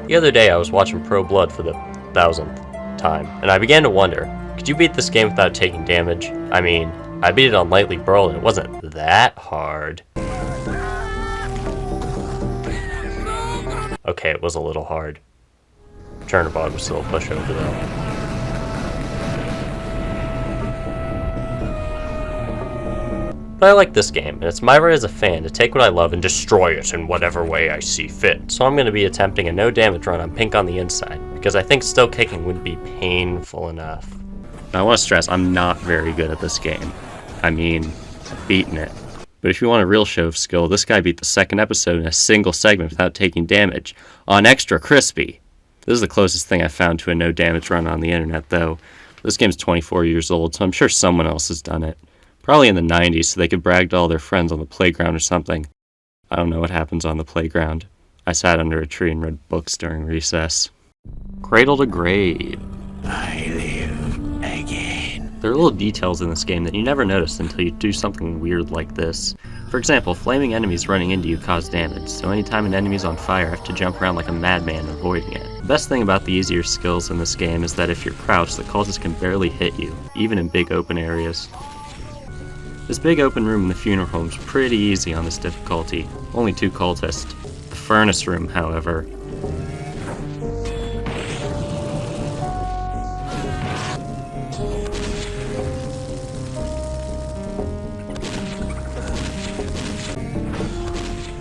The other day I was watching Pro Blood for the 1000th time, and I began to wonder, could you beat this game without taking damage? I mean, I beat it on Lightly Burl and it wasn't that hard. Okay, it was a little hard. Chernobog was still a pushover though. But I like this game, and it's my right as a fan to take what I love and destroy it in whatever way I see fit. So I'm going to be attempting a no damage run on Pink on the inside, because I think still kicking would be painful enough. Now I want to stress, I'm not very good at this game. I mean, I've beaten it. But if you want a real show of skill, this guy beat the second episode in a single segment without taking damage, on Extra Crispy. This is the closest thing I've found to a no damage run on the internet, though. This game's 24 years old, so I'm sure someone else has done it. Probably in the 90s, so they could brag to all their friends on the playground or something. I don't know what happens on the playground. I sat under a tree and read books during recess. Cradle to Grave. I live again. There are little details in this game that you never notice until you do something weird like this. For example, flaming enemies running into you cause damage, so anytime an enemy's on fire I have to jump around like a madman avoiding it. The best thing about the easier skills in this game is that if you're crouched, the cultists can barely hit you, even in big open areas. This big open room in the funeral home's pretty easy on this difficulty. Only 2 cultists. The furnace room, however.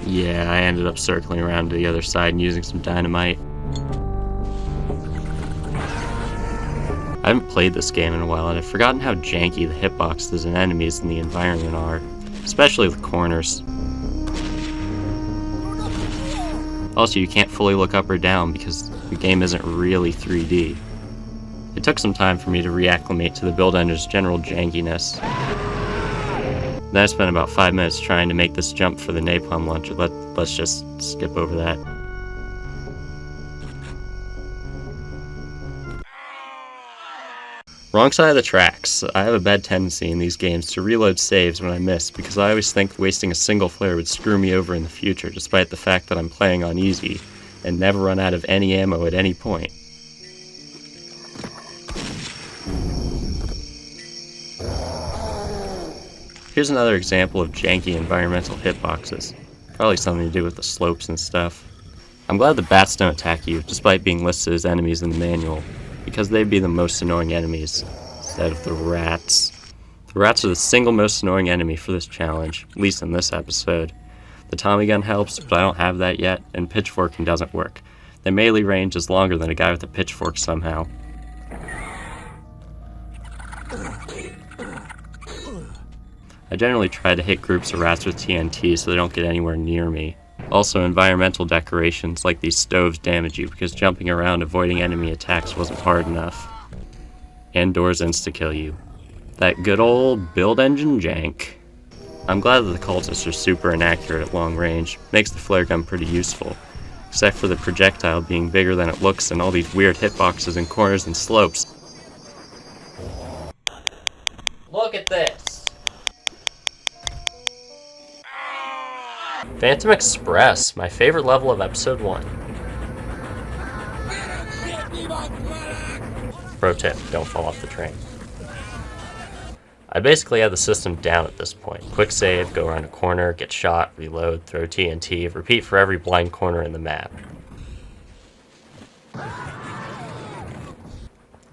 Yeah, I ended up circling around to the other side and using some dynamite. I haven't played this game in a while, and I've forgotten how janky the hitboxes and enemies in the environment are, especially the corners. Also, you can't fully look up or down because the game isn't really 3D. It took some time for me to reacclimate to the build engine's general jankiness. Then I spent about 5 minutes trying to make this jump for the napalm launcher. Let's just skip over that. Wrong side of the tracks. I have a bad tendency in these games to reload saves when I miss because I always think wasting a single flare would screw me over in the future, despite the fact that I'm playing on easy and never run out of any ammo at any point. Here's another example of janky environmental hitboxes. Probably something to do with the slopes and stuff. I'm glad the bats don't attack you, despite being listed as enemies in the manual, because they'd be the most annoying enemies, instead of the rats. The rats are the single most annoying enemy for this challenge, at least in this episode. The Tommy gun helps, but I don't have that yet, and pitchforking doesn't work. Their melee range is longer than a guy with a pitchfork somehow. I generally try to hit groups of rats with TNT so they don't get anywhere near me. Also, environmental decorations like these stoves damage you because jumping around avoiding enemy attacks wasn't hard enough. And doors insta-kill you. That good old build engine jank. I'm glad that the cultists are super inaccurate at long range. Makes the flare gun pretty useful. Except for the projectile being bigger than it looks and all these weird hitboxes and corners and slopes. Look at this! Phantom Express, my favorite level of episode 1. Pro tip, don't fall off the train. I basically had the system down at this point. Quick save, go around a corner, get shot, reload, throw TNT, repeat for every blind corner in the map.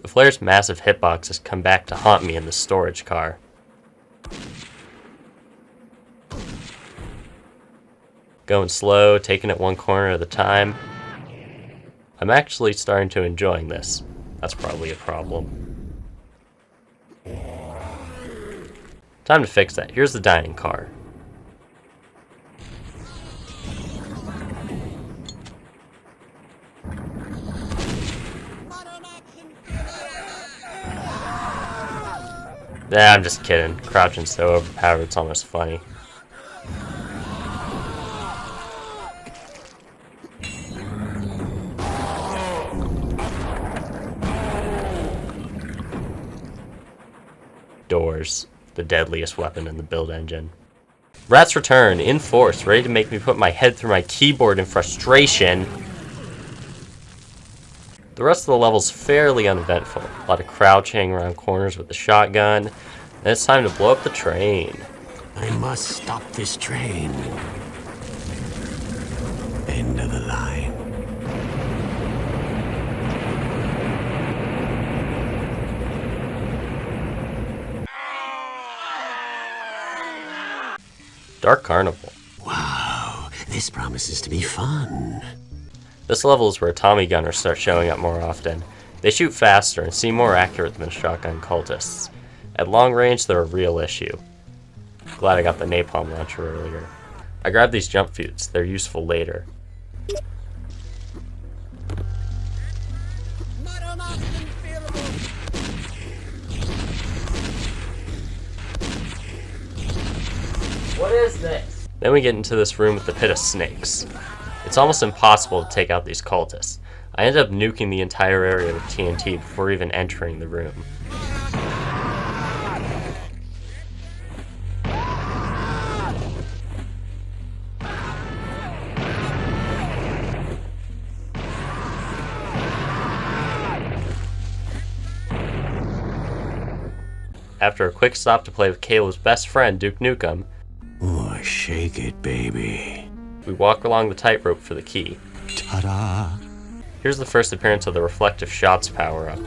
The flare's massive hitboxes come back to haunt me in the storage car. Going slow, taking it one corner at a time. I'm actually starting to enjoy this. That's probably a problem. Time to fix that. Here's the dining car. Nah, I'm just kidding. Crouching's so overpowered it's almost funny. Doors, the deadliest weapon in the build engine. Rats return, in force, ready to make me put my head through my keyboard in frustration. The rest of the level's fairly uneventful. A lot of crouching around corners with the shotgun. And it's time to blow up the train. I must stop this train. End of the line. Dark Carnival. Wow, this promises to be fun. This level is where Tommy gunners start showing up more often. They shoot faster and seem more accurate than shotgun cultists. At long range, they're a real issue. Glad I got the napalm launcher earlier. I grabbed these jump futes, they're useful later. What is this? Then we get into this room with the pit of snakes. It's almost impossible to take out these cultists. I ended up nuking the entire area with TNT before even entering the room. After a quick stop to play with Caleb's best friend, Duke Nukem, Oh, shake it, baby. we walk along the tightrope for the key. Ta-da! Here's the first appearance of the reflective shots power-up.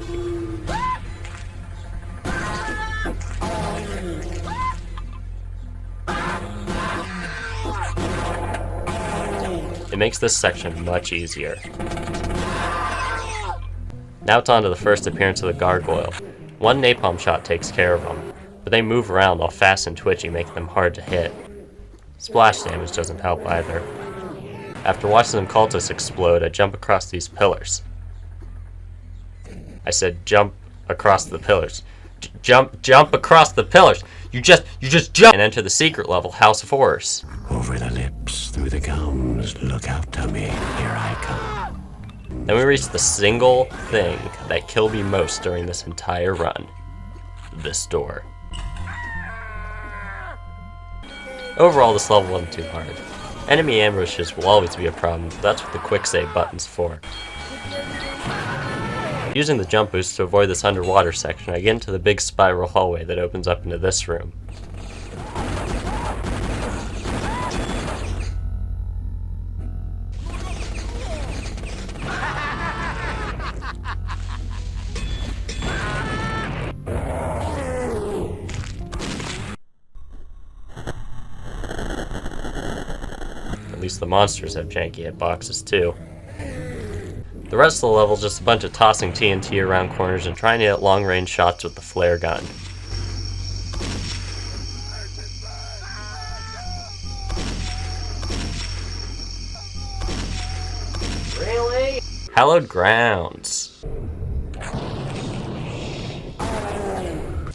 It makes this section much easier. Now it's on to the first appearance of the gargoyle. One napalm shot takes care of them, but they move around all fast and twitchy, making them hard to hit. Splash damage doesn't help either. After watching some cultists explode, I jump across these pillars. I said jump across the pillars. Jump across the pillars! You just jump! And enter the secret level, House of Horrors. Over the lips, through the gums, look out, Tommy, here I come. Then we reach the single thing that killed me most during this entire run. This door. Overall, this level wasn't too hard. Enemy ambushes will always be a problem, but that's what the quick save button's for. Using the jump boost to avoid this underwater section, I get into the big spiral hallway that opens up into this room. At least the monsters have janky hitboxes too. The rest of the level is just a bunch of tossing TNT around corners and trying to hit long-range shots with the flare gun. Really? Hallowed Grounds.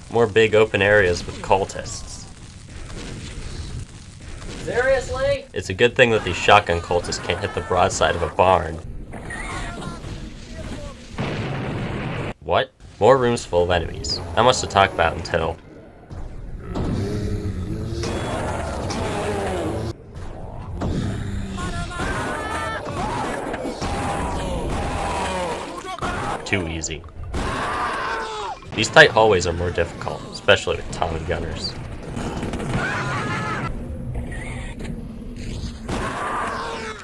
More big open areas with cultists. Seriously? It's a good thing that these shotgun cultists can't hit the broadside of a barn. What? More rooms full of enemies. Not much to talk about until... Too easy. These tight hallways are more difficult, especially with Tommy gunners.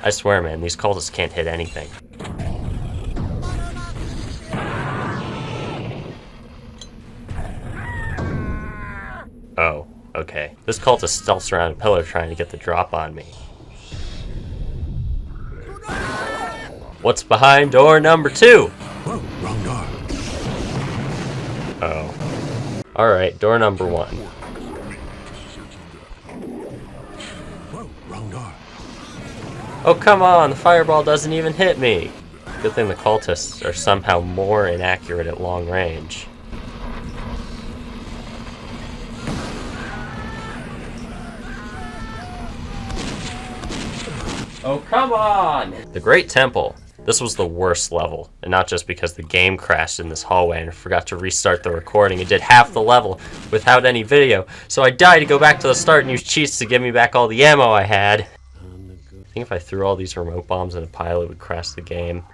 I swear, man, these cultists can't hit anything. Oh, okay. This cultist stealths around a pillar trying to get the drop on me. What's behind door number 2? Whoa, wrong door. Oh. Alright, door number 1. Whoa, wrong door. Oh, come on, the fireball doesn't even hit me. Good thing the cultists are somehow more inaccurate at long range. Oh, come on! The Great Temple. This was the worst level, and not just because the game crashed in this hallway and I forgot to restart the recording. It did half the level without any video, so I died to go back to the start and use cheats to give me back all the ammo I had. I think if I threw all these remote bombs in a pile, it would crash the game.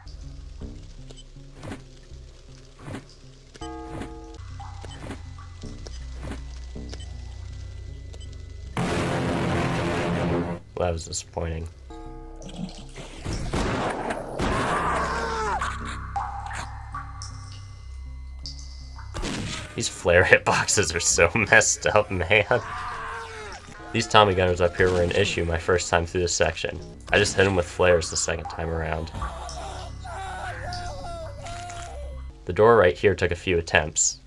that was disappointing. These flare hitboxes are so messed up, man. These Tommy gunners up here were an issue my first time through this section. I just hit them with flares the second time around. The door right here took a few attempts.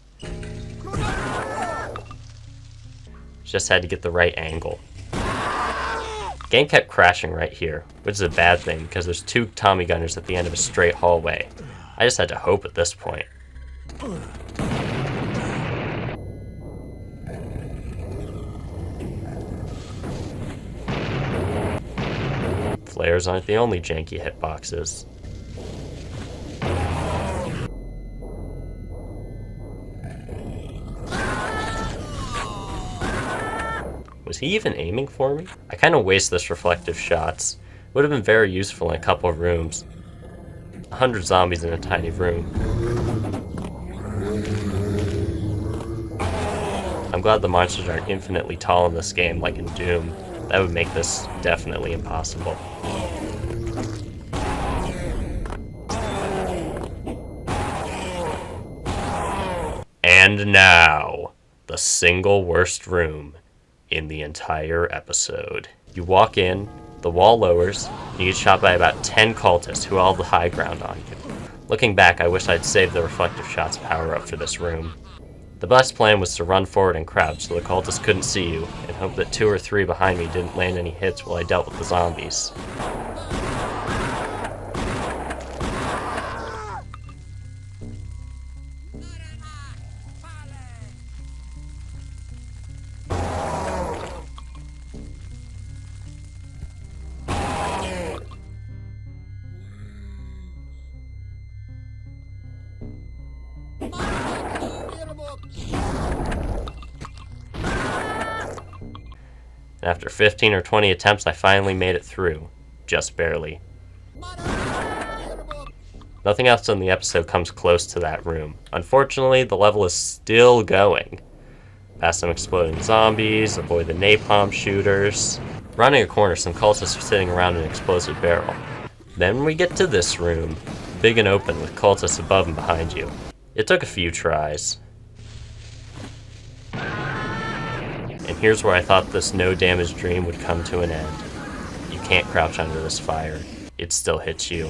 Just had to get the right angle. Game kept crashing right here, which is a bad thing because there's 2 Tommy gunners at the end of a straight hallway. I just had to hope at this point. Flares aren't the only janky hitboxes. Was he even aiming for me? I kind of waste this reflective shots. Would have been very useful in a couple of rooms. 100 zombies in a tiny room. I'm glad the monsters aren't infinitely tall in this game like in Doom. That would make this definitely impossible. And now, the single worst room in the entire episode. You walk in, the wall lowers, and you get shot by about 10 cultists who all have the high ground on you. Looking back, I wish I'd saved the reflective shots power up for this room. The best plan was to run forward and crouch so the cultists couldn't see you, and hope that 2 or 3 behind me didn't land any hits while I dealt with the zombies. After 15 or 20 attempts, I finally made it through. Just barely. Nothing else in the episode comes close to that room. Unfortunately, the level is still going. Past some exploding zombies, avoid the napalm shooters. Rounding a corner, some cultists are sitting around an explosive barrel. Then we get to this room. Big and open with cultists above and behind you. It took a few tries. And here's where I thought this no-damage dream would come to an end. You can't crouch under this fire. It still hits you.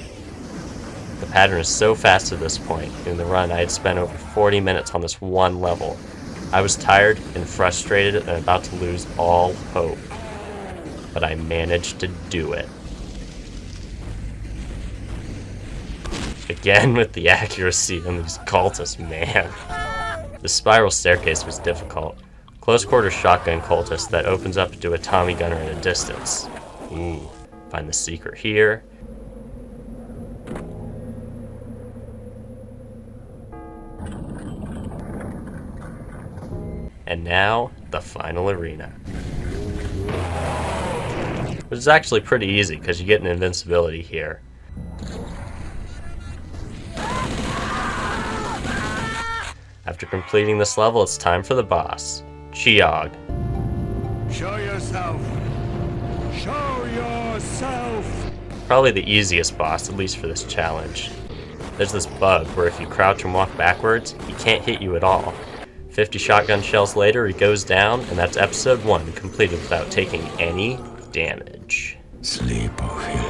The pattern is so fast at this point. In the run, I had spent over 40 minutes on this one level. I was tired and frustrated and about to lose all hope. But I managed to do it. Again with the accuracy on these cultists, man. The spiral staircase was difficult. Close quarter shotgun cultist that opens up to a Tommy gunner at a distance. Ooh, find the secret here. And now, the final arena. Which is actually pretty easy because you get an invincibility here. After completing this level, it's time for the boss. Chiog. Show yourself! Show yourself! Probably the easiest boss, at least for this challenge. There's this bug where if you crouch and walk backwards, he can't hit you at all. 50 shotgun shells later, he goes down, and that's episode 1 completed without taking any damage. Sleep, Ophelia.